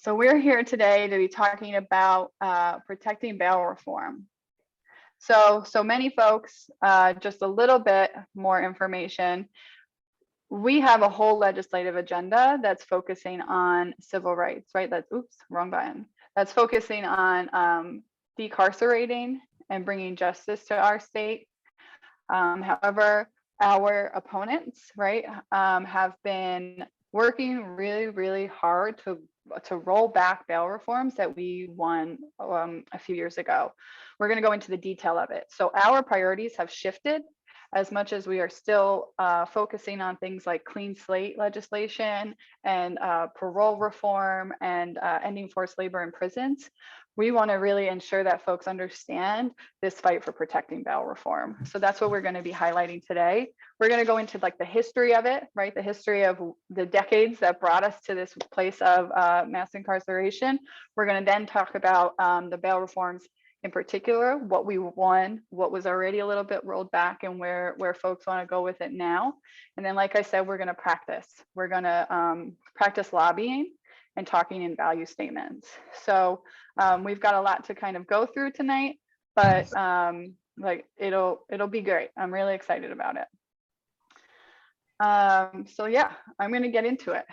So we're here today to be talking about protecting bail reform. So many folks, just a little bit more information. We have a whole legislative agenda that's focusing on civil rights, right? That's, oops, wrong button. That's focusing on decarcerating and bringing justice to our state. However, our opponents, right, have been working really, really hard to roll back bail reforms that we won a few years ago. We're going to go into the detail of it. So our priorities have shifted as much as we are still focusing on things like clean slate legislation and parole reform and ending forced labor in prisons. We want to really ensure that folks understand this fight for protecting bail reform. So that's what we're going to be highlighting today. We're going to go into like the history of it, right? The history of the decades that brought us to this place of mass incarceration. We're going to then talk about the bail reforms in particular, what we won, what was already a little bit rolled back, and where folks want to go with it now. And then, like I said, we're going to practice. We're going to practice lobbying and talking in value statements. So we've got a lot to kind of go through tonight, but like it'll be great. I'm really excited about it. So yeah, I'm going to get into it.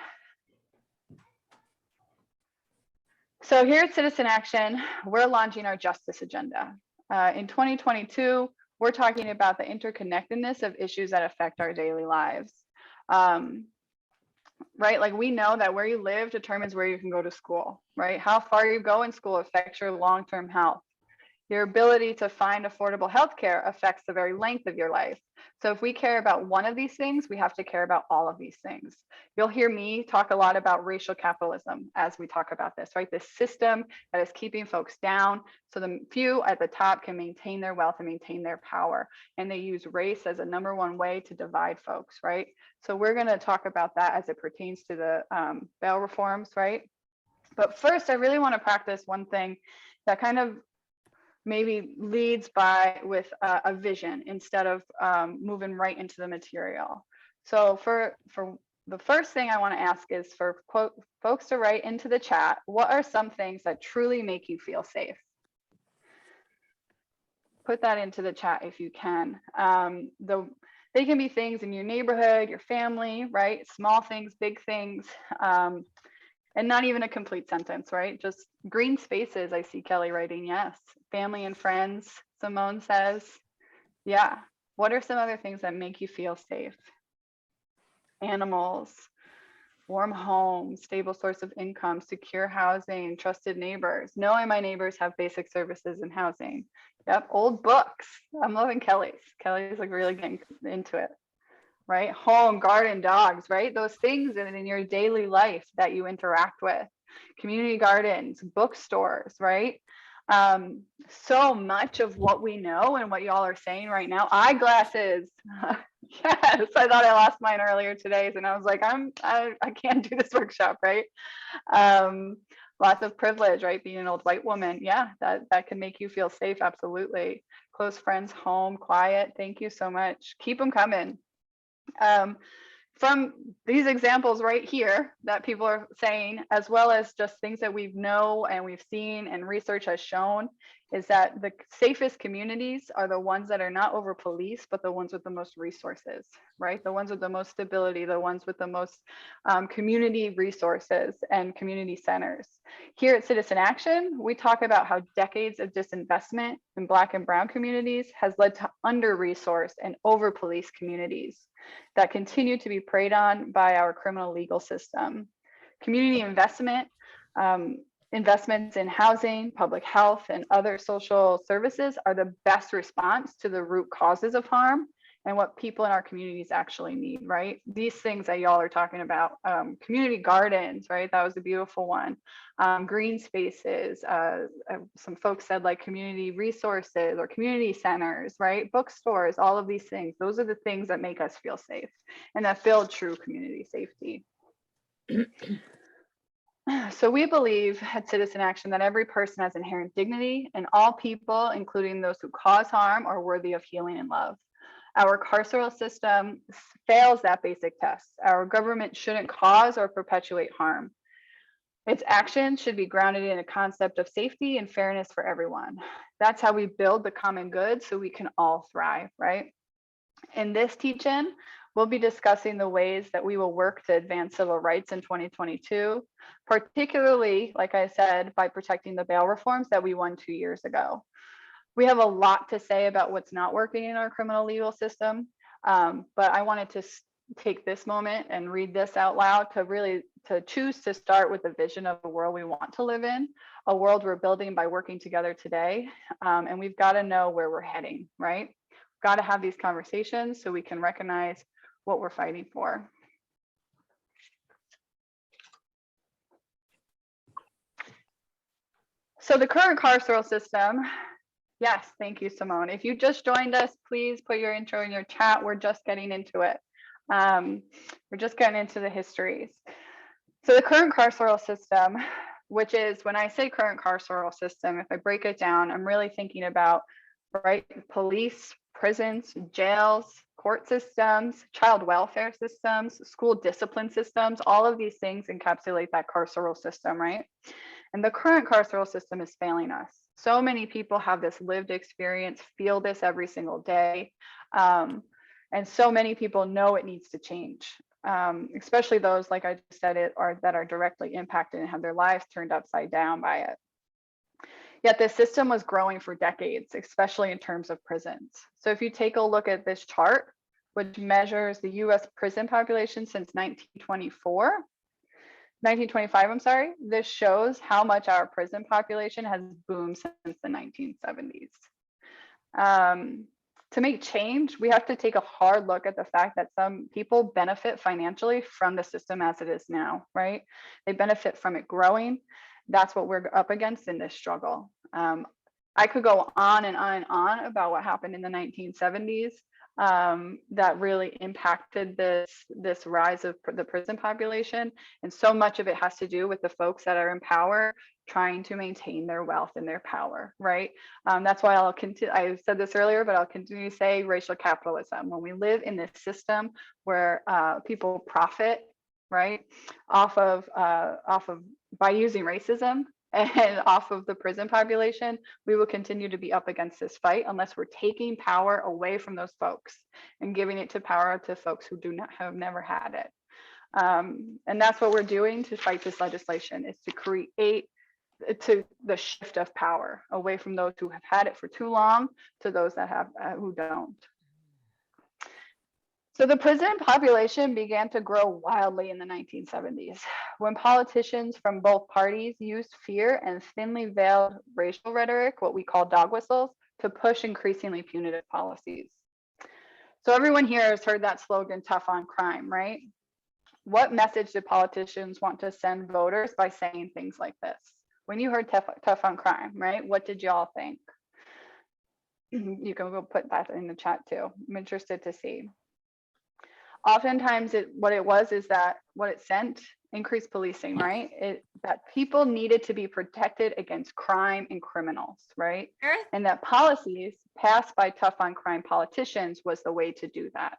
So here at Citizen Action, we're launching our justice agenda. In 2022, we're talking about the interconnectedness of issues that affect our daily lives. Right? Like we know that where you live determines where you can go to school, right? How far you go in school affects your long-term health. Your ability to find affordable healthcare affects the very length of your life. So if we care about one of these things, we have to care about all of these things. You'll hear me talk a lot about racial capitalism as we talk about this, right? This system that is keeping folks down so the few at the top can maintain their wealth and maintain their power. And they use race as a #1 way to divide folks, right? So we're going to talk about that as it pertains to the bail reforms, right? But first, I really want to practice one thing that kind of maybe leads with a vision instead of moving right into the material. So for the first thing I want to ask is for folks to write into the chat, what are some things that truly make you feel safe? Put that into the chat if you can. They can be things in your neighborhood, your family, right? Small things, big things. And not even a complete sentence, right? Just green spaces. I see Kelly writing, yes. Family and friends, Simone says. Yeah. What are some other things that make you feel safe? Animals, warm homes, stable source of income, secure housing, trusted neighbors, knowing my neighbors have basic services and housing. Yep, old books. I'm loving Kelly's. Kelly's like really getting into it. Right? Home, garden, dogs, right? Those things in your daily life that you interact with. Community gardens, bookstores, right? So much of what we know and what y'all are saying right now. Eyeglasses. Yes, I thought I lost mine earlier today, and I was like, I can't do this workshop, right? Lots of privilege, right? Being an old white woman. Yeah, that can make you feel safe. Absolutely. Close friends, home, quiet. Thank you so much. Keep them coming. From these examples right here that people are saying, as well as just things that we know and we've seen and research has shown, is that the safest communities are the ones that are not over policed, but the ones with the most resources, right? The ones with the most stability, the ones with the most community resources and community centers. Here at Citizen Action, we talk about how decades of disinvestment in Black and Brown communities has led to under-resourced and over-policed communities that continue to be preyed on by our criminal legal system. Community investment, investments in housing, public health, and other social services are the best response to the root causes of harm and what people in our communities actually need, right? These things that y'all are talking about, community gardens, right? That was a beautiful one. Green spaces, some folks said like community resources or community centers, right? Bookstores, all of these things. Those are the things that make us feel safe and that build true community safety. So we believe at Citizen Action that every person has inherent dignity and all people, including those who cause harm, are worthy of healing and love. Our carceral system fails that basic test. Our government shouldn't cause or perpetuate harm. Its actions should be grounded in a concept of safety and fairness for everyone. That's how we build the common good so we can all thrive, right? In this teach-in, we'll be discussing the ways that we will work to advance civil rights in 2022, particularly, like I said, by protecting the bail reforms that we won 2 years ago. We have a lot to say about what's not working in our criminal legal system, but I wanted to take this moment and read this out loud to choose to start with the vision of the world we want to live in, a world we're building by working together today. And we've got to know where we're heading, right? We've got to have these conversations so we can recognize what we're fighting for. So the current carceral system, yes, thank you, Simone. If you just joined us, please put your intro in your chat. We're just getting into it. We're just getting into the histories. So the current carceral system, which is, when I say current carceral system, if I break it down, I'm really thinking about, right, police, prisons, jails, court systems, child welfare systems, school discipline systems, all of these things encapsulate that carceral system, right? And the current carceral system is failing us. So many people have this lived experience, feel this every single day. And so many people know it needs to change, especially those, like I just said, that are directly impacted and have their lives turned upside down by it. Yet this system was growing for decades, especially in terms of prisons. So if you take a look at this chart, which measures the US prison population since 1925, I'm sorry, this shows how much our prison population has boomed since the 1970s. To make change, we have to take a hard look at the fact that some people benefit financially from the system as it is now, right? They benefit from it growing. That's what we're up against in this struggle. I could go on and on and on about what happened in the 1970s that really impacted this rise of the prison population. And so much of it has to do with the folks that are in power trying to maintain their wealth and their power, right? That's why I'll continue, I said this earlier, but I'll continue to say racial capitalism. When we live in this system where people profit, right, off of by using racism and off of the prison population, we will continue to be up against this fight unless we're taking power away from those folks and giving it to folks who have never had it. And that's what we're doing to fight this legislation, is to create the shift of power away from those who have had it for too long to those that have who don't. So the prison population began to grow wildly in the 1970s when politicians from both parties used fear and thinly veiled racial rhetoric, what we call dog whistles, to push increasingly punitive policies. So everyone here has heard that slogan, tough on crime, right? What message did politicians want to send voters by saying things like this? When you heard tough on crime, right? What did y'all think? You can go put that in the chat too. I'm interested to see. Oftentimes what it sent, increased policing, right? That people needed to be protected against crime and criminals, right? And that policies passed by tough on crime politicians was the way to do that.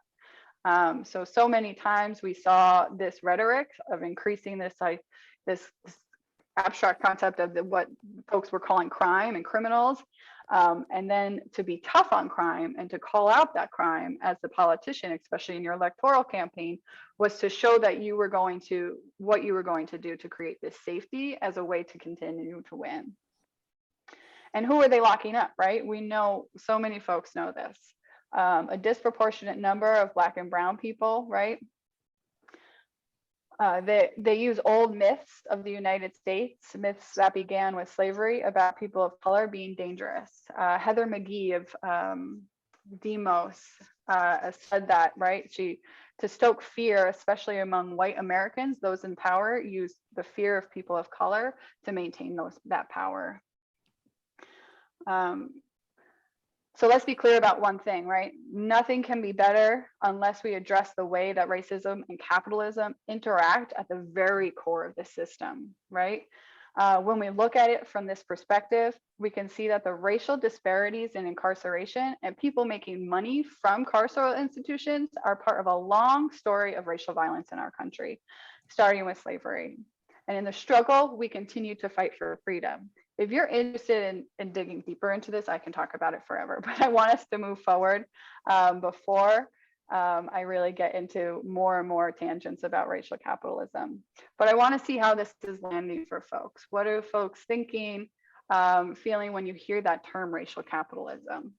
So many times we saw this rhetoric of increasing this abstract concept of what folks were calling crime and criminals. And then to be tough on crime and to call out that crime as the politician, especially in your electoral campaign, was to show that what you were going to do to create this safety as a way to continue to win. And who are they locking up, right? We know, so many folks know this. A disproportionate number of Black and brown people, right? They use old myths of the United States, myths that began with slavery about people of color being dangerous. Heather McGhee of Demos said that, right? To stoke fear, especially among white Americans, those in power use the fear of people of color to maintain that power. So let's be clear about one thing, right? Nothing can be better unless we address the way that racism and capitalism interact at the very core of the system, right? When we look at it from this perspective, we can see that the racial disparities in incarceration and people making money from carceral institutions are part of a long story of racial violence in our country, starting with slavery. And in the struggle, we continue to fight for freedom. If you're interested in digging deeper into this, I can talk about it forever, but I want us to move forward before I really get into more and more tangents about racial capitalism. But I want to see how this is landing for folks. What are folks thinking, feeling when you hear that term racial capitalism?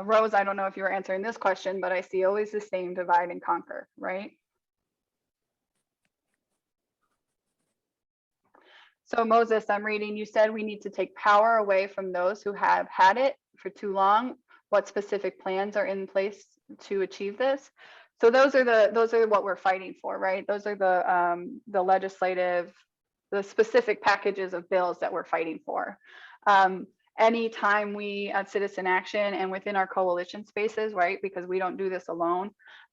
Rose, I don't know if you were answering this question, but I see always the same, divide and conquer, right? So Moses, I'm reading, you said we need to take power away from those who have had it for too long. What specific plans are in place to achieve this? So those are what we're fighting for, right? Those are the legislative, the specific packages of bills that we're fighting for. Anytime we at Citizen Action and within our coalition spaces, right? Because we don't do this alone.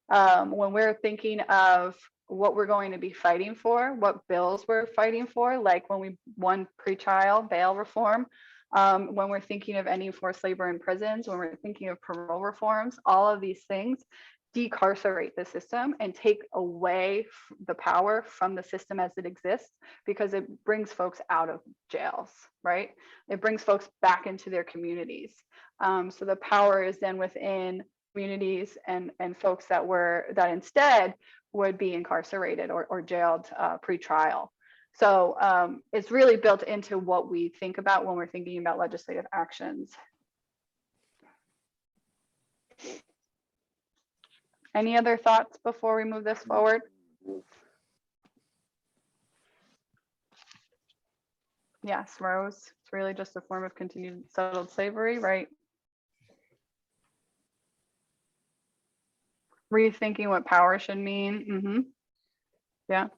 When we're thinking of what we're going to be fighting for, what bills we're fighting for, like when we won pretrial bail reform, when we're thinking of ending forced labor in prisons, when we're thinking of parole reforms, all of these things decarcerate the system and take away the power from the system as it exists, because it brings folks out of jails, right? It brings folks back into their communities. So the power is then within communities and folks that instead would be incarcerated or jailed pre-trial. So it's really built into what we think about when we're thinking about legislative actions. Any other thoughts before we move this forward? Yes, Rose, it's really just a form of continued settled slavery, right? Rethinking what power should mean. Yeah.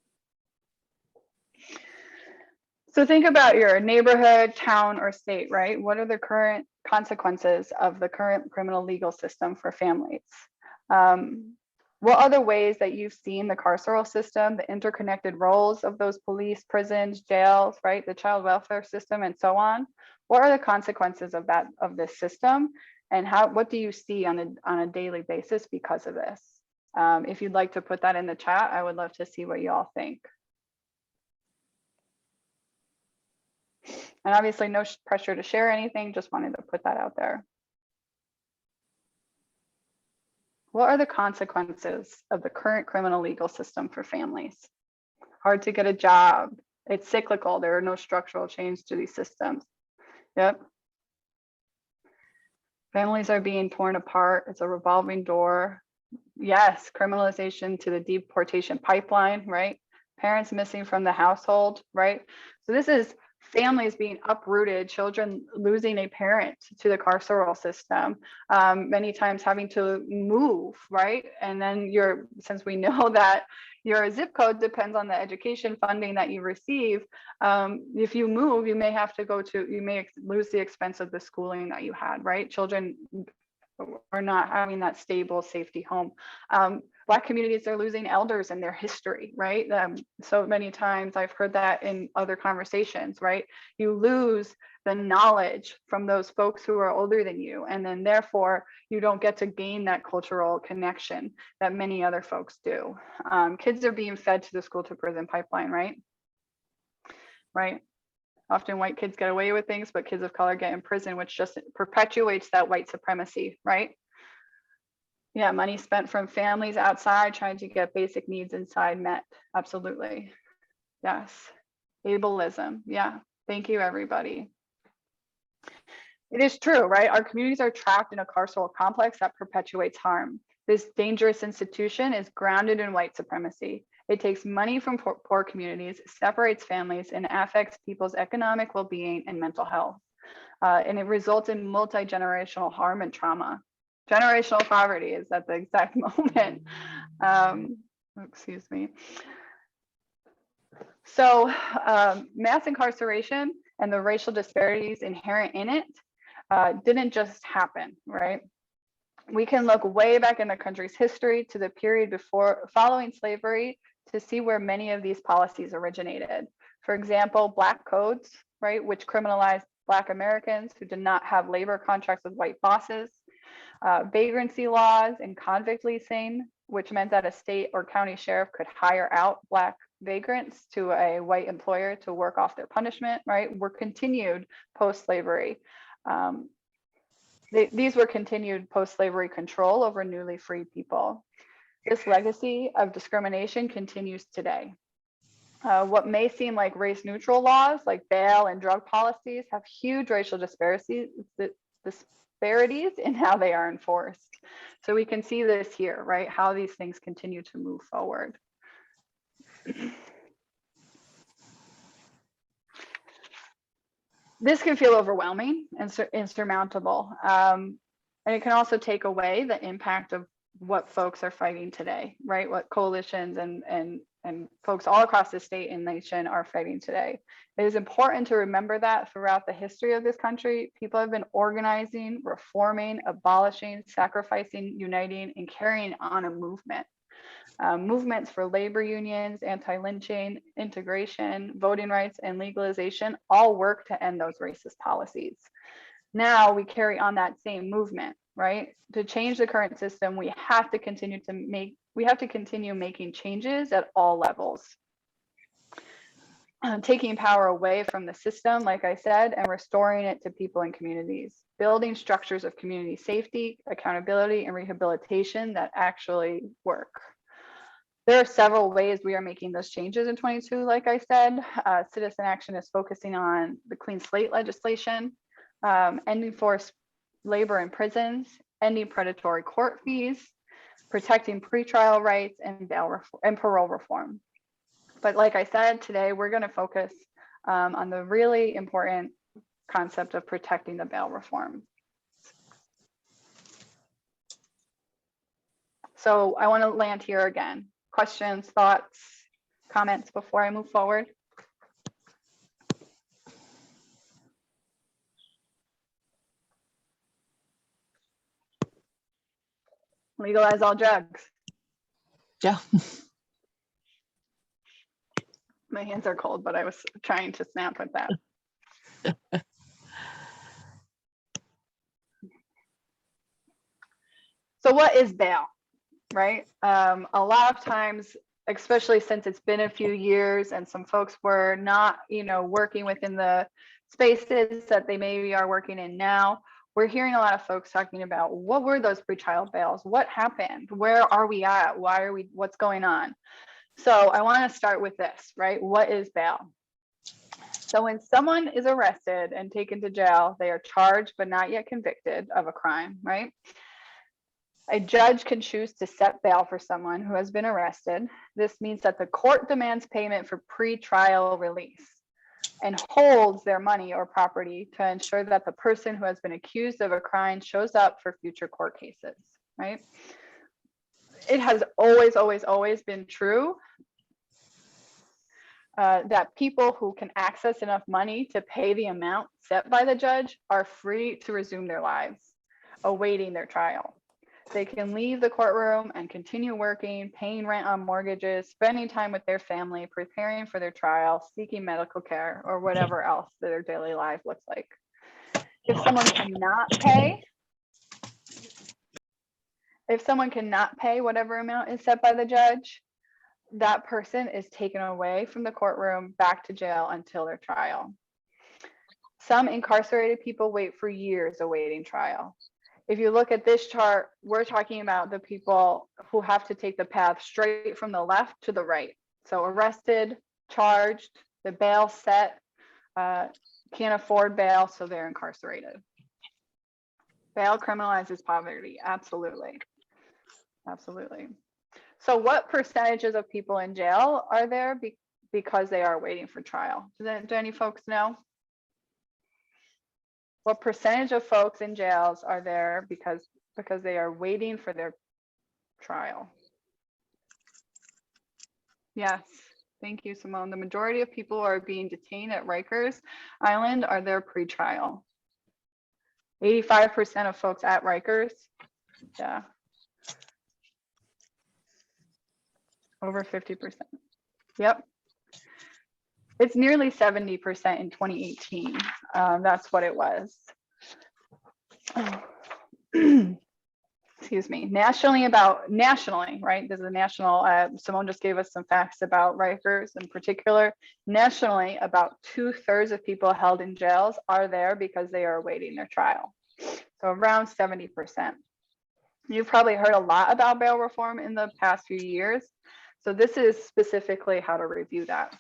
So think about your neighborhood, town, or state, right? What are the current consequences of the current criminal legal system for families? What other ways that you've seen the carceral system, the interconnected roles of those police, prisons, jails, right? The child welfare system and so on. What are the consequences of this system? And what do you see on a daily basis because of this? If you'd like to put that in the chat, I would love to see what you all think. And obviously no pressure to share anything, just wanted to put that out there. What are the consequences of the current criminal legal system for families? Hard to get a job. It's cyclical. There are no structural change to these systems. Yep. Families are being torn apart. It's a revolving door. Yes, criminalization to the deportation pipeline, right? Parents missing from the household, right? So this is families being uprooted, children losing a parent to the carceral system, many times having to move, right? And then since we know that your zip code depends on the education funding that you receive, if you move, you may lose the expense of the schooling that you had, right? Children are not having that stable safety home. Black communities are losing elders and their history, right? So many times I've heard that in other conversations, right? You lose the knowledge from those folks who are older than you, and then therefore you don't get to gain that cultural connection that many other folks do. Kids are being fed to the school to prison pipeline, right? Right. Often white kids get away with things, but kids of color get in prison, which just perpetuates that white supremacy, right? Yeah, money spent from families outside trying to get basic needs inside met. Absolutely. Yes. Ableism. Yeah. Thank you, everybody. It is true, right? Our communities are trapped in a carceral complex that perpetuates harm. This dangerous institution is grounded in white supremacy. It takes money from poor communities, separates families, and affects people's economic well-being and mental health. And it results in multi-generational harm and trauma. Generational poverty is at the exact moment. Excuse me. So mass incarceration and the racial disparities inherent in it didn't just happen, right? We can look way back in the country's history to the period following slavery to see where many of these policies originated. For example, Black codes, right, which criminalized Black Americans who did not have labor contracts with white bosses. Vagrancy laws and convict leasing, which meant that a state or county sheriff could hire out Black vagrants to a white employer to work off their punishment, right, were continued post-slavery. These were continued post-slavery control over newly freed people. This legacy of discrimination continues today. What may seem like race-neutral laws, like bail and drug policies, have huge racial disparities in how they are enforced. So we can see this here, right? How these things continue to move forward. This can feel overwhelming and insurmountable. And it can also take away the impact of what folks are fighting today, right? What coalitions and folks all across the state and nation are fighting today. It is important to remember that throughout the history of this country, people have been organizing, reforming, abolishing, sacrificing, uniting, and carrying on a movement. Movements for labor unions, anti-lynching, integration, voting rights, and legalization all work to end those racist policies. Now we carry on that same movement, right? To change the current system, we have to continue making changes at all levels. Taking power away from the system, like I said, and restoring it to people and communities. Building structures of community safety, accountability, and rehabilitation that actually work. There are several ways we are making those changes in 22, like I said. Citizen Action is focusing on the clean slate legislation, ending forced labor in prisons, ending predatory court fees, protecting pretrial rights, and bail reform, and parole reform. But like I said, today we're going to focus on the really important concept of protecting the bail reform. So I want to land here again. Questions, thoughts, comments before I move forward? Legalize all drugs. Yeah. My hands are cold, but I was trying to snap with that. So what is bail, right? A lot of times, especially since it's been a few years and some folks were not, working within the spaces that they maybe are working in now, we're hearing a lot of folks talking about what were those pretrial bails? What happened? Where are we at? What's going on? So I want to start with this, right? What is bail? So when someone is arrested and taken to jail, they are charged but not yet convicted of a crime, right? A judge can choose to set bail for someone who has been arrested. This means that the court demands payment for pretrial release and holds their money or property to ensure that the person who has been accused of a crime shows up for future court cases, right? It has always been true that people who can access enough money to pay the amount set by the judge are free to resume their lives, awaiting their trial. They can leave the courtroom and continue working, paying rent on mortgages, spending time with their family, preparing for their trial, seeking medical care, or whatever else their daily life looks like. If someone cannot pay whatever amount is set by the judge, that person is taken away from the courtroom back to jail until their trial. Some incarcerated people wait for years awaiting trial. If you look at this chart, we're talking about the people who have to take the path straight from the left to the right. So arrested, charged, the bail set, can't afford bail, so they're incarcerated. Bail criminalizes poverty, absolutely. Absolutely. So what percentages of people in jail are there because they are waiting for trial? Do any folks know? What percentage of folks in jails are there because they are waiting for their trial? Yes, thank you, Simone. The majority of people who are being detained at Rikers Island are there pre-trial. 85% of folks at Rikers, yeah. Over 50%. Yep. It's nearly 70% in 2018. That's what it was. Excuse excuse me, nationally, right? There's a national, Simone just gave us some facts about Rikers in particular. Nationally, about 2/3 of people held in jails are there because they are awaiting their trial. So around 70%. You've probably heard a lot about bail reform in the past few years. So this is specifically how to review that,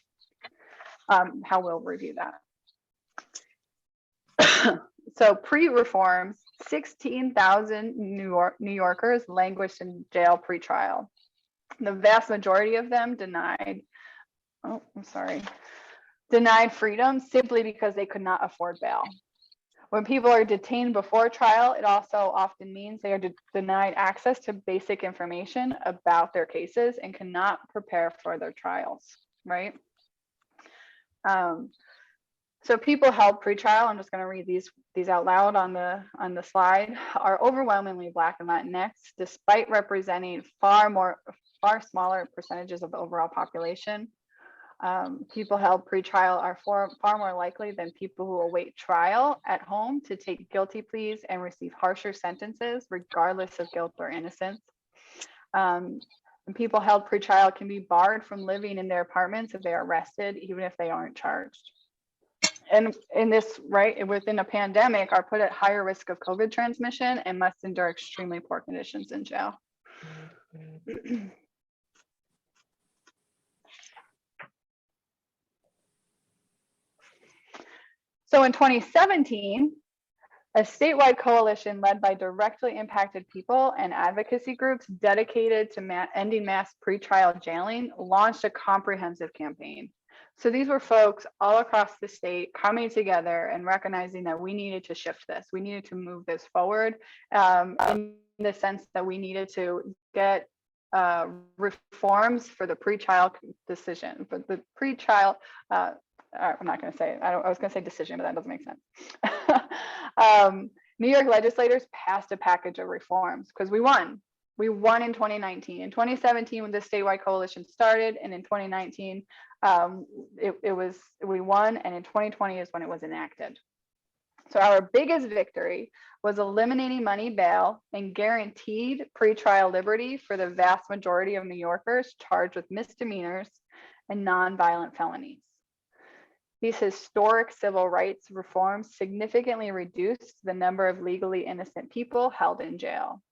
how we'll review that. So pre-reforms, 16,000 New Yorkers languished in jail pre-trial. The vast majority of them denied freedom simply because they could not afford bail. When people are detained before trial, it also often means they are denied access to basic information about their cases and cannot prepare for their trials, right? So people held pretrial, I'm just going to read these out loud on the slide, are overwhelmingly Black and Latinx, despite representing far smaller percentages of the overall population. People held pretrial are far more likely than people who await trial at home to take guilty pleas and receive harsher sentences, regardless of guilt or innocence. And people held pretrial can be barred from living in their apartments if they are arrested, even if they aren't charged. And in this, right, within a pandemic, are put at higher risk of COVID transmission and must endure extremely poor conditions in jail. So in 2017, a statewide coalition led by directly impacted people and advocacy groups dedicated to ending mass pretrial jailing launched a comprehensive campaign. So these were folks all across the state coming together and recognizing that we needed to shift this. We needed to move this forward in the sense that we needed to get reforms for the pretrial decision, for the pretrial, I'm not going to say it. I was going to say decision, but that doesn't make sense. New York legislators passed a package of reforms because we won. We won in 2019. In 2017, when the statewide coalition started, and in 2019, we won, and in 2020 is when it was enacted. So our biggest victory was eliminating money bail and guaranteed pretrial liberty for the vast majority of New Yorkers charged with misdemeanors and nonviolent felonies. These historic civil rights reforms significantly reduced the number of legally innocent people held in jail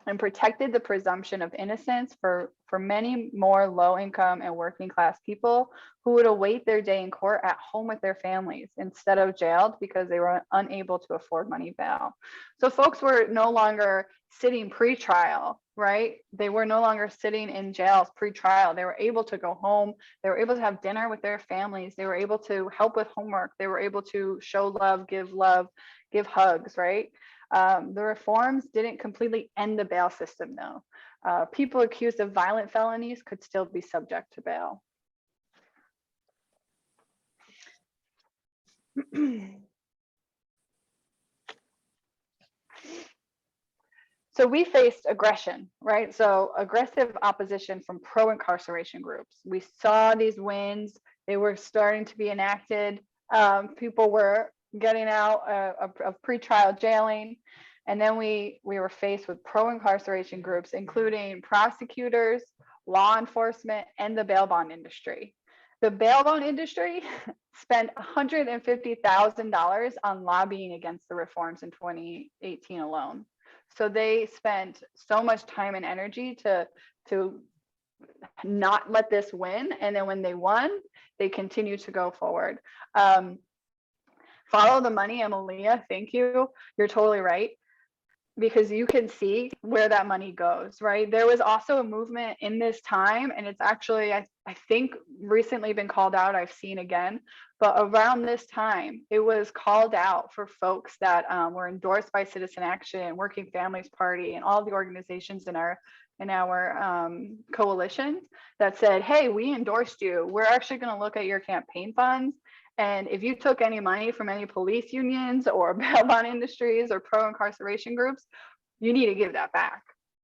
and protected the presumption of innocence for many more low-income and working-class people who would await their day in court at home with their families instead of jailed because they were unable to afford money bail. So folks were no longer sitting pre-trial, right? They were no longer sitting in jails pre-trial. They were able to go home. They were able to have dinner with their families. They were able to help with homework. They were able to show love, give hugs, right? The reforms didn't completely end the bail system, though. People accused of violent felonies could still be subject to bail. So we faced aggression, right? So aggressive opposition from pro-incarceration groups. We saw these wins. They were starting to be enacted. People were getting out of pretrial jailing. And then we were faced with pro-incarceration groups, including prosecutors, law enforcement, and the bail bond industry. The bail bond industry spent $150,000 on lobbying against the reforms in 2018 alone. So they spent so much time and energy to not let this win. And then when they won, they continue to go forward. Follow the money, Emilia. Thank you. You're totally right. Because you can see where that money goes, right? There was also a movement in this time, and it's actually, I think, recently been called out. I've seen again, but around this time, it was called out for folks that were endorsed by Citizen Action, Working Families Party, and all the organizations in our coalition that said, hey, we endorsed you. We're actually going to look at your campaign funds. And if you took any money from any police unions or bail bond industries or pro-incarceration groups, you need to give that back,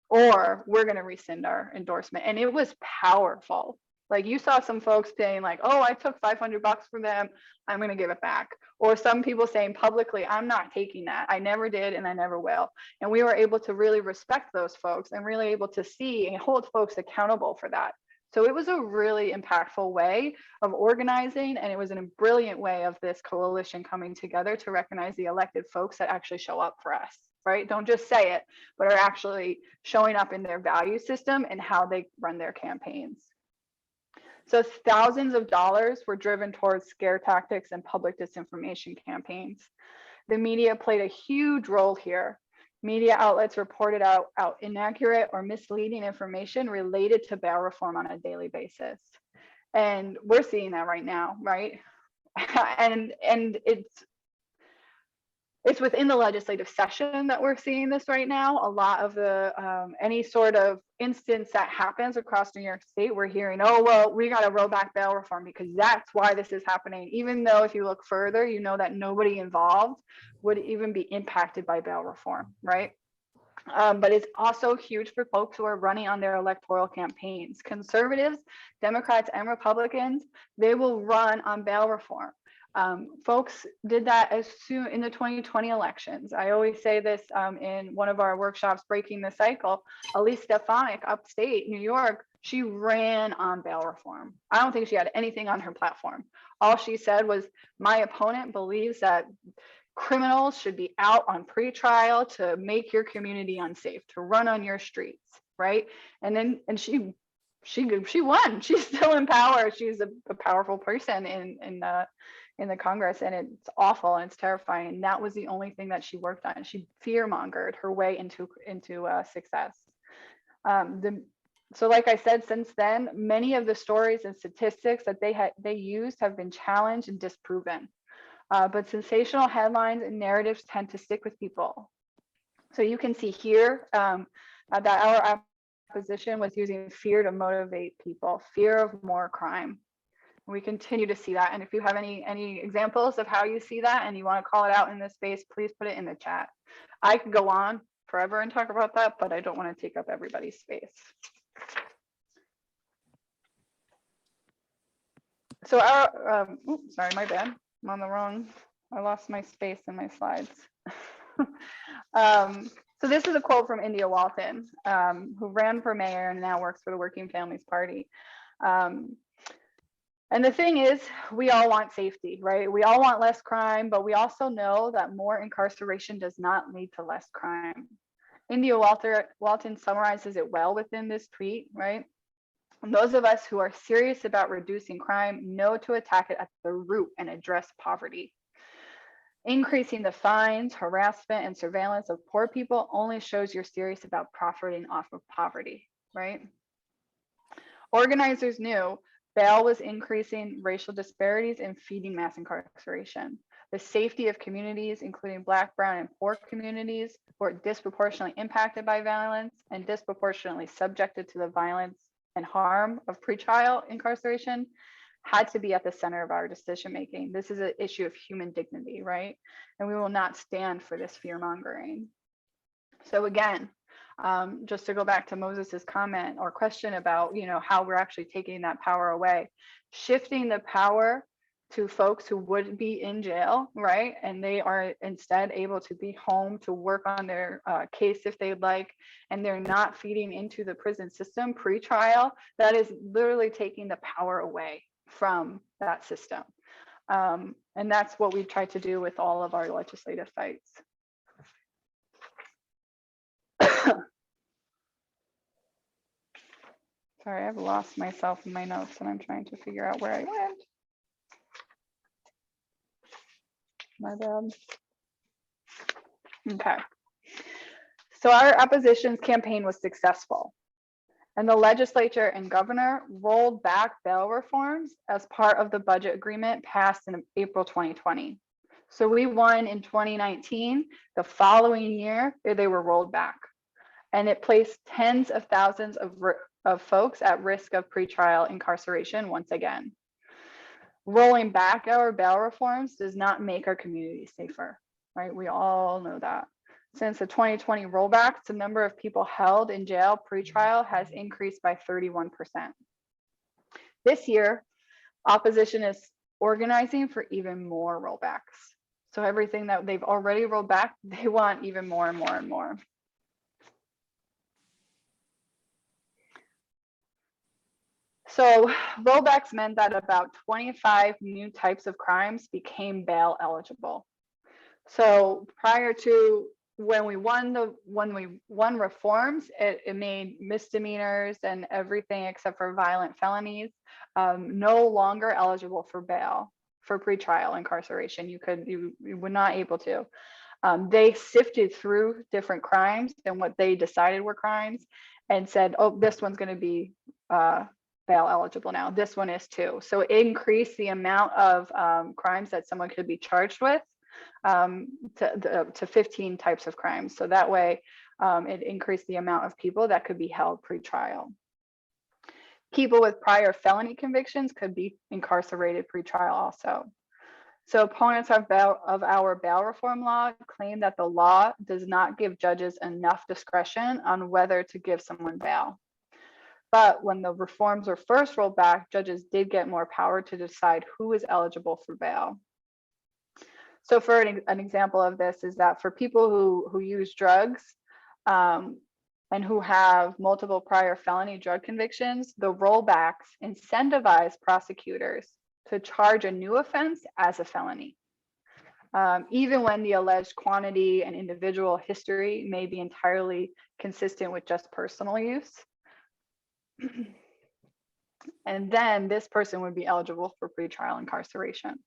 or we're going to rescind our endorsement. And it was powerful. Like you saw some folks saying like, oh, I took $500 from them, I'm going to give it back. Or some people saying publicly, I'm not taking that. I never did and I never will. And we were able to really respect those folks and really able to see and hold folks accountable for that. So it was a really impactful way of organizing, and it was a brilliant way of this coalition coming together to recognize the elected folks that actually show up for us, right? Don't just say it, but are actually showing up in their value system and how they run their campaigns. So thousands of dollars were driven towards scare tactics and public disinformation campaigns. The media played a huge role here. Media outlets reported out inaccurate or misleading information related to bail reform on a daily basis. And we're seeing that right now, right? and it's within the legislative session that we're seeing this right now. A lot of the any sort of instance that happens across New York State, we're hearing, oh, well, we got to roll back bail reform because that's why this is happening. Even though if you look further, you know that nobody involved would even be impacted by bail reform, right? But it's also huge for folks who are running on their electoral campaigns. Conservatives, Democrats, and Republicans, they will run on bail reform. Folks did that as soon in the 2020 elections. I always say this in one of our workshops, Breaking the Cycle. Elise Stefanik, upstate New York, she ran on bail reform. I don't think she had anything on her platform. All she said was, my opponent believes that criminals should be out on pretrial to make your community unsafe, to run on your streets, right? And she won. She's still in power. She's a powerful person in the Congress, and it's awful and it's terrifying. And that was the only thing that she worked on. She fear-mongered her way into success. So like I said, since then, many of the stories and statistics that they used have been challenged and disproven. But sensational headlines and narratives tend to stick with people. So you can see here that our opposition was using fear to motivate people, fear of more crime. We continue to see that. And if you have any examples of how you see that and you want to call it out in this space, please put it in the chat. I could go on forever and talk about that, but I don't want to take up everybody's space. So our, oops, sorry, my bad. I'm on the wrong, I lost my space in my slides. So this is a quote from India Walton, who ran for mayor and now works for the Working Families Party. And the thing is, we all want safety, right? We all want less crime, but we also know that more incarceration does not lead to less crime. India Walton summarizes it well within this tweet, right? And those of us who are serious about reducing crime know to attack it at the root and address poverty. Increasing the fines, harassment, and surveillance of poor people only shows you're serious about profiting off of poverty, right? Organizers knew bail was increasing racial disparities and feeding mass incarceration. The safety of communities, including Black, Brown, and poor communities, were disproportionately impacted by violence and disproportionately subjected to the violence and harm of pretrial incarceration, had to be at the center of our decision making. This is an issue of human dignity, right? And we will not stand for this fear mongering. So again, just to go back to Moses's comment or question about, how we're actually taking that power away, shifting the power to folks who would be in jail, right? And they are instead able to be home to work on their case if they'd like, and they're not feeding into the prison system pre-trial. That is literally taking the power away from that system. And that's what we've tried to do with all of our legislative fights. Sorry, I've lost myself in my notes and I'm trying to figure out where I went. My bad. Okay. So our opposition's campaign was successful, and the legislature and governor rolled back bail reforms as part of the budget agreement passed in April 2020. So we won in 2019. The following year, they were rolled back, and it placed tens of thousands of folks at risk of pretrial incarceration once again. Rolling back our bail reforms does not make our community safer, right? We all know that. Since the 2020 rollbacks, the number of people held in jail pre-trial has increased by 31%. this year, opposition is organizing for even more rollbacks. So everything that they've already rolled back, they want even more and more and more. So rollbacks meant that about 25 new types of crimes became bail eligible. So prior to when we won reforms, it made misdemeanors and everything except for violent felonies no longer eligible for bail for pretrial incarceration. You were not able to. They sifted through different crimes and what they decided were crimes and said, oh, this one's going to be bail eligible now. This one is too. So it increased the amount of crimes that someone could be charged with to 15 types of crimes. So that way it increased the amount of people that could be held pre-trial. People with prior felony convictions could be incarcerated pre-trial also. So opponents of our bail reform law claim that the law does not give judges enough discretion on whether to give someone bail. But when the reforms were first rolled back, judges did get more power to decide who is eligible for bail. So for an example of this is that for people who use drugs and who have multiple prior felony drug convictions, the rollbacks incentivize prosecutors to charge a new offense as a felony, even when the alleged quantity and individual history may be entirely consistent with just personal use. And then this person would be eligible for pretrial incarceration.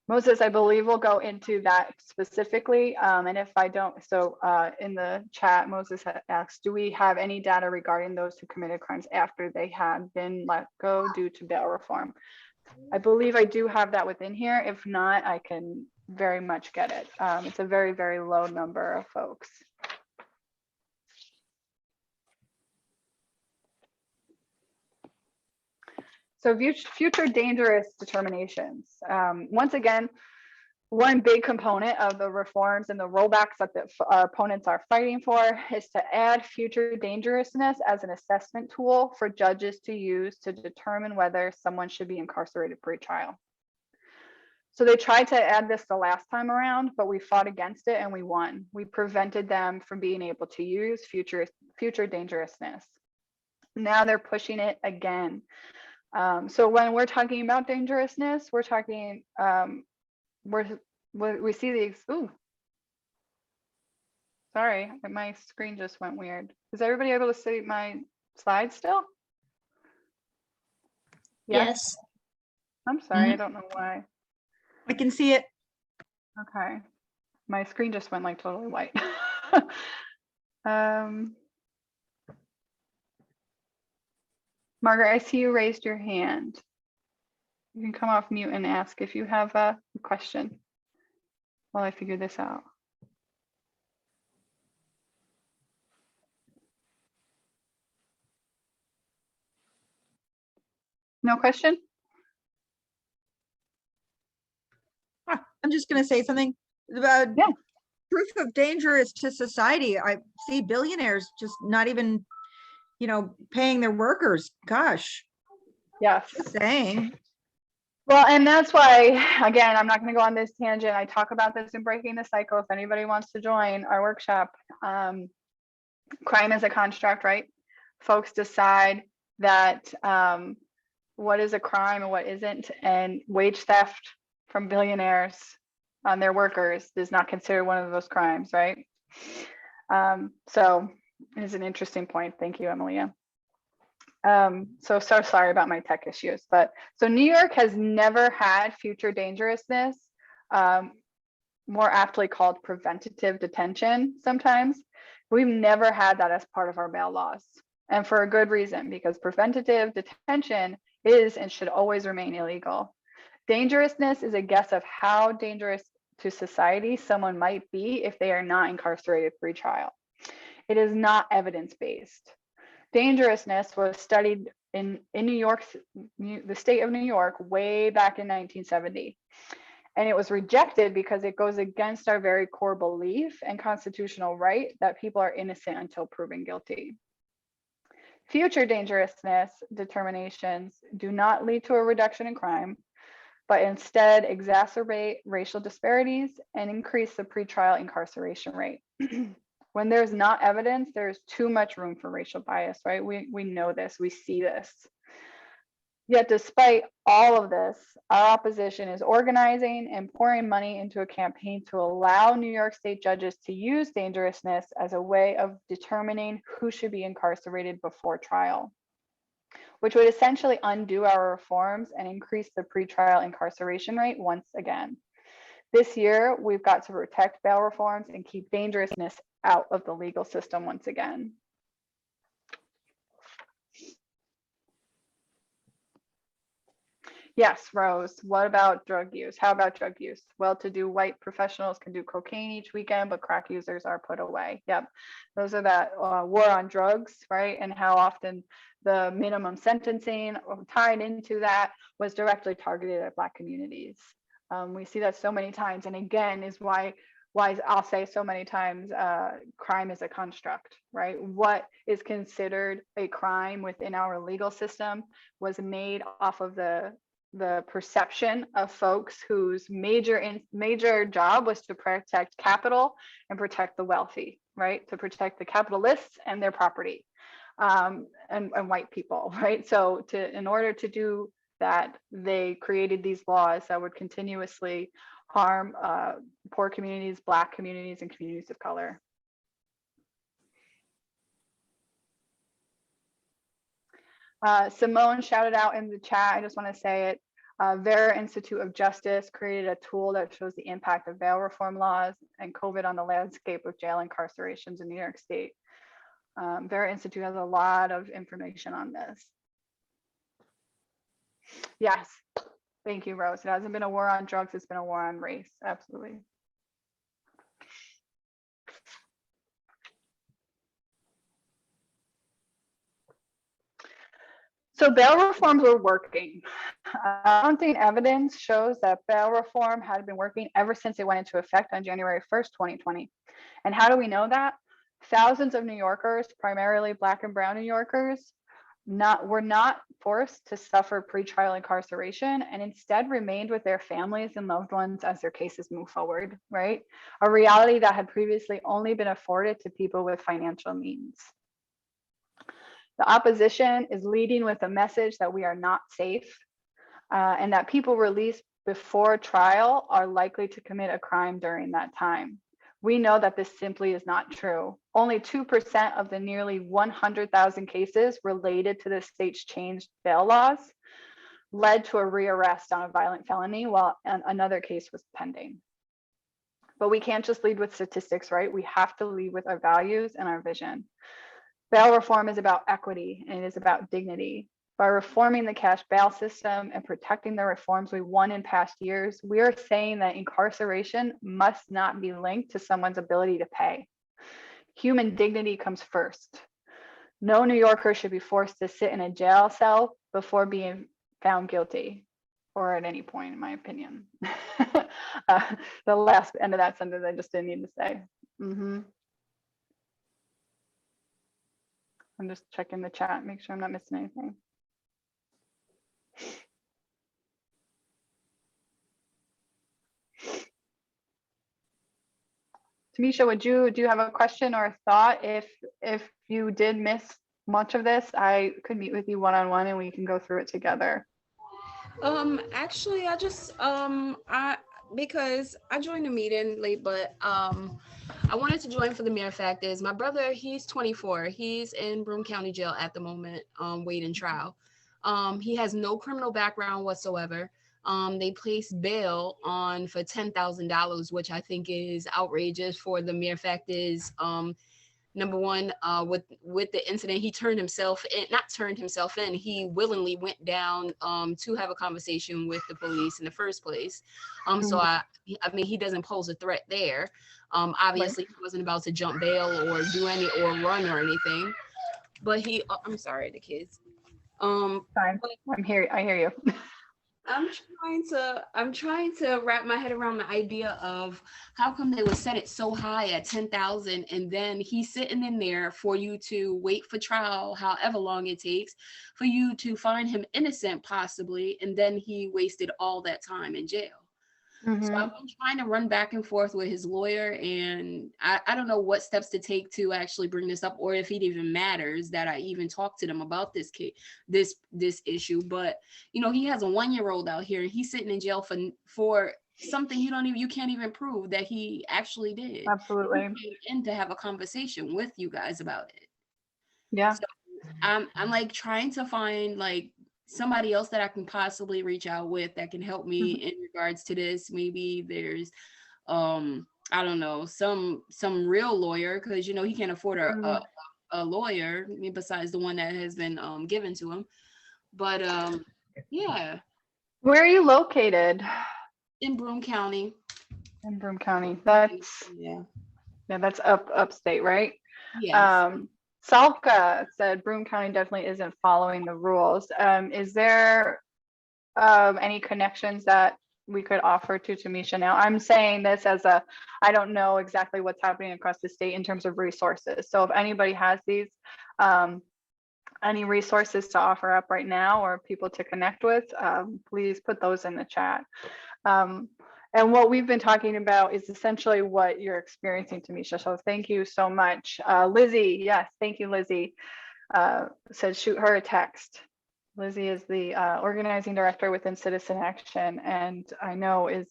Moses, I believe we'll go into that specifically. And if I don't, so in the chat, Moses asked, do we have any data regarding those who committed crimes after they had been let go due to bail reform? I believe I do have that within here. If not, I can very much get it. It's a very, very low number of folks. So future dangerous determinations. Once again, one big component of the reforms and the rollbacks that our opponents are fighting for is to add future dangerousness as an assessment tool for judges to use to determine whether someone should be incarcerated pre-trial. So they tried to add this the last time around, but we fought against it and we won. We prevented them from being able to use future dangerousness. Now they're pushing it again. So when we're talking about dangerousness, we're talking, we see these, ooh, sorry, my screen just went weird. Is everybody able to see my slides still? Yes. I'm sorry, I don't know why. I can see it. Okay, my screen just went like totally white. Margaret, I see you raised your hand. You can come off mute and ask if you have a question while I figure this out. No question? I'm just going to say something about proof of dangerous to society. I see billionaires just not even, paying their workers. Gosh. Yes. Just saying. Well, and that's why, again, I'm not going to go on this tangent. I talk about this in Breaking the Cycle. If anybody wants to join our workshop, crime is a construct, right? Folks decide that what is a crime and what isn't, and wage theft from billionaires on their workers is not considered one of those crimes, right? So it's an interesting point. Thank you, Emilia. So sorry about my tech issues, but so New York has never had future dangerousness, more aptly called preventative detention sometimes. We've never had that as part of our bail laws, and for a good reason, because preventative detention is and should always remain illegal. Dangerousness is a guess of how dangerous to society someone might be if they are not incarcerated pre-trial. It is not evidence-based. Dangerousness was studied in New York, the state of New York, way back in 1970. And it was rejected because it goes against our very core belief and constitutional right that people are innocent until proven guilty. Future dangerousness determinations do not lead to a reduction in crime, but instead exacerbate racial disparities and increase the pretrial incarceration rate. When there's not evidence, there's too much room for racial bias, right? We know this, we see this. Yet despite all of this, our opposition is organizing and pouring money into a campaign to allow New York State judges to use dangerousness as a way of determining who should be incarcerated before trial, which would essentially undo our reforms and increase the pretrial incarceration rate once again. This year, we've got to protect bail reforms and keep dangerousness out of the legal system once again. Yes, Rose, what about drug use? How about drug use? Well-to-do white professionals can do cocaine each weekend, but crack users are put away. Yep, those are that war on drugs, right? And how often the minimum sentencing tied into that was directly targeted at Black communities. We see that so many times, and again, is why I'll say so many times, crime is a construct, right? What is considered a crime within our legal system was made off of the perception of folks whose major job was to protect capital and protect the wealthy, right? To protect the capitalists and their property, and white people, right? So in order to do that, they created these laws that would continuously harm poor communities, Black communities, and communities of color. Simone shouted out in the chat, I just want to say it, Vera Institute of Justice created a tool that shows the impact of bail reform laws and COVID on the landscape of jail incarcerations in New York State. Vera Institute has a lot of information on this. Yes, thank you, Rose. It hasn't been a war on drugs, it's been a war on race, absolutely. So bail reforms were working. Mounting evidence shows that bail reform had been working ever since it went into effect on January 1st, 2020. And how do we know that? Thousands of New Yorkers, primarily Black and brown New Yorkers, were not forced to suffer pretrial incarceration and instead remained with their families and loved ones as their cases move forward, right? A reality that had previously only been afforded to people with financial means. The opposition is leading with a message that we are not safe and that people released before trial are likely to commit a crime during that time. We know that this simply is not true. Only 2% of the nearly 100,000 cases related to the state's changed bail laws led to a rearrest on a violent felony while another case was pending. But we can't just lead with statistics, right? We have to lead with our values and our vision. Bail reform is about equity and it is about dignity. By reforming the cash bail system and protecting the reforms we won in past years, we are saying that incarceration must not be linked to someone's ability to pay. Human dignity comes first. No New Yorker should be forced to sit in a jail cell before being found guilty, or at any point, in my opinion. The last end of that sentence, I just didn't need to say. I'm just checking the chat, make sure I'm not missing anything. Tamisha, do you have a question or a thought? If you did miss much of this, I could meet with you one-on-one and we can go through it together. Actually, I just because I joined the meeting late, but I wanted to join for the mere fact is my brother, he's 24. He's in Broome County Jail at the moment, waiting trial. He has no criminal background whatsoever. They placed bail on for $10,000, which I think is outrageous for the mere fact is, number one, with the incident, he he willingly went down to have a conversation with the police in the first place. So I mean, he doesn't pose a threat there. Obviously, he wasn't about to jump bail or do or run or anything. But I'm sorry, the kids. Fine. I hear you. I'm trying to wrap my head around the idea of how come they would set it so high at 10,000 and then he's sitting in there for you to wait for trial, however long it takes for you to find him innocent possibly, and then he wasted all that time in jail. So I've been trying to run back and forth with his lawyer, and I don't know what steps to take to actually bring this up, or if it even matters that I even talk to them about this kid, this issue. But he has a 1-year-old out here, and he's sitting in jail for something you can't even prove that he actually did. Absolutely. And to have a conversation with you guys about it. Yeah. So I'm like trying to find like somebody else that I can possibly reach out with that can help me in regards to this. Maybe there's I don't know, some real lawyer, because he can't afford a lawyer besides the one that has been given to him. But yeah. Where are you located? In Broome County. In Broome County. That's that's upstate, right? Yes. Salka said Broome County definitely isn't following the rules. Is there any connections that we could offer to Tamisha now? I'm saying this as I don't know exactly what's happening across the state in terms of resources. So if anybody has these, any resources to offer up right now or people to connect with, please put those in the chat. And what we've been talking about is essentially what you're experiencing, Tamisha. So thank you so much. Lizzie, yes, thank you, Lizzie. Said shoot her a text. Lizzie is the organizing director within Citizen Action, and I know is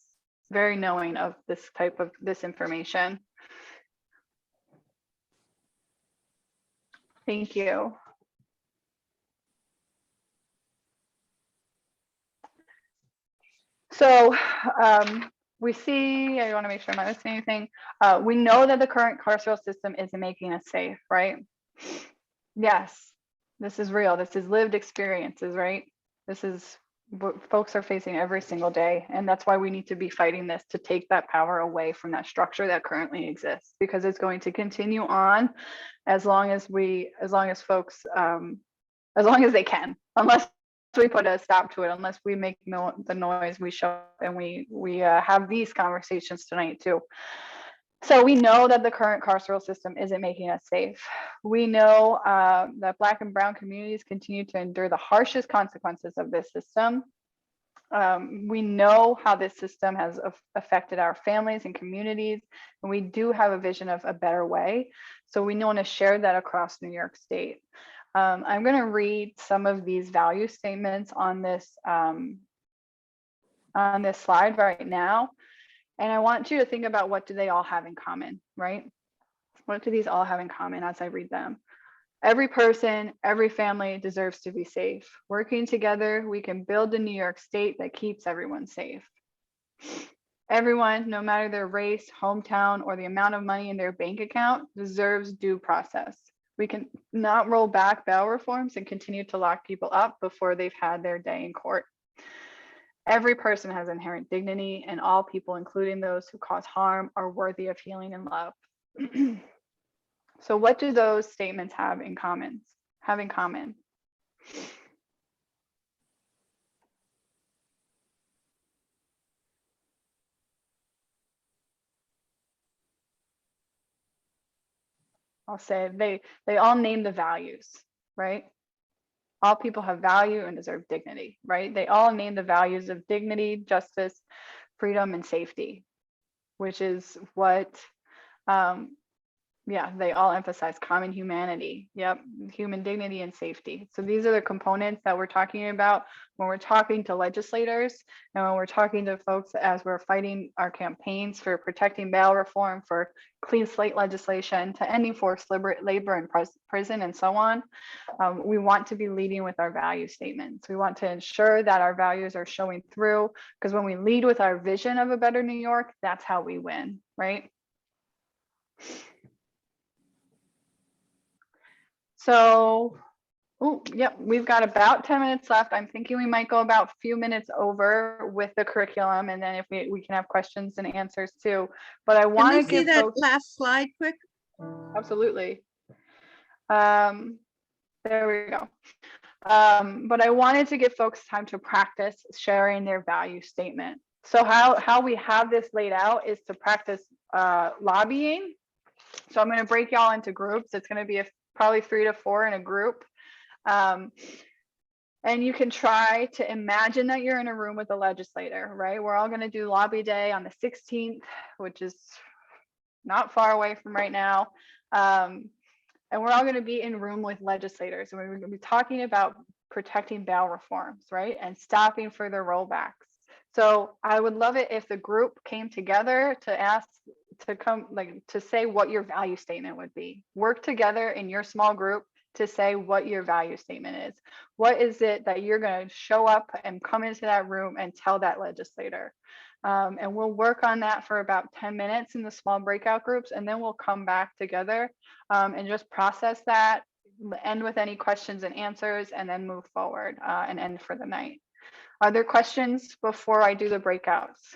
very knowing of this information. Thank you. So we see, I want to make sure I'm not missing anything. We know that the current carceral system isn't making us safe, right? Yes, this is real. This is lived experiences, right? This is what folks are facing every single day. And that's why we need to be fighting this, to take that power away from that structure that currently exists, because it's going to continue on as long as folks, as long as they can, unless we put a stop to it, unless we make the noise, we show up, and we have these conversations tonight too. So we know that the current carceral system isn't making us safe. We know that Black and Brown communities continue to endure the harshest consequences of this system. We know how this system has affected our families and communities, and we do have a vision of a better way. So we want to share that across New York State. I'm going to read some of these value statements on this slide right now. And I want you to think about, what do they all have in common, right? What do these all have in common as I read them? Every person, every family deserves to be safe. Working together, we can build a New York State that keeps everyone safe. Everyone, no matter their race, hometown, or the amount of money in their bank account, deserves due process. We can not roll back bail reforms and continue to lock people up before they've had their day in court. Every person has inherent dignity, and all people, including those who cause harm, are worthy of healing and love. So what do those statements have in common? I'll say they all name the values, right? All people have value and deserve dignity, right? They all name the values of dignity, justice, freedom, and safety, which is what, they all emphasize common humanity. Yep, human dignity and safety. So these are the components that we're talking about when we're talking to legislators and when we're talking to folks as we're fighting our campaigns for protecting bail reform, for clean slate legislation, to ending forced labor in prison and so on. We want to be leading with our value statements. We want to ensure that our values are showing through, because when we lead with our vision of a better New York, that's how we win, right? So, we've got about 10 minutes left. I'm thinking we might go about a few minutes over with the curriculum, and then if we can have questions and answers too. But I want to give that folks, last slide quick. absolutely. There we go. But I wanted to give folks time to practice sharing their value statement. So how we have this laid out is to practice lobbying. So I'm going to break y'all into groups. It's going to be probably 3 to 4 in a group. And you can try to imagine that you're in a room with a legislator, right? We're all going to do lobby day on the 16th, which is not far away from right now. And we're all going to be in room with legislators. And we're going to be talking about protecting bail reforms, right? And stopping further rollbacks. So I would love it if the group came together to say what your value statement would be. Work together in your small group to say what your value statement is. What is it that you're going to show up and come into that room and tell that legislator? And we'll work on that for about 10 minutes in the small breakout groups, and then we'll come back together and just process that, end with any questions and answers, and then move forward and end for the night. Are there questions before I do the breakouts?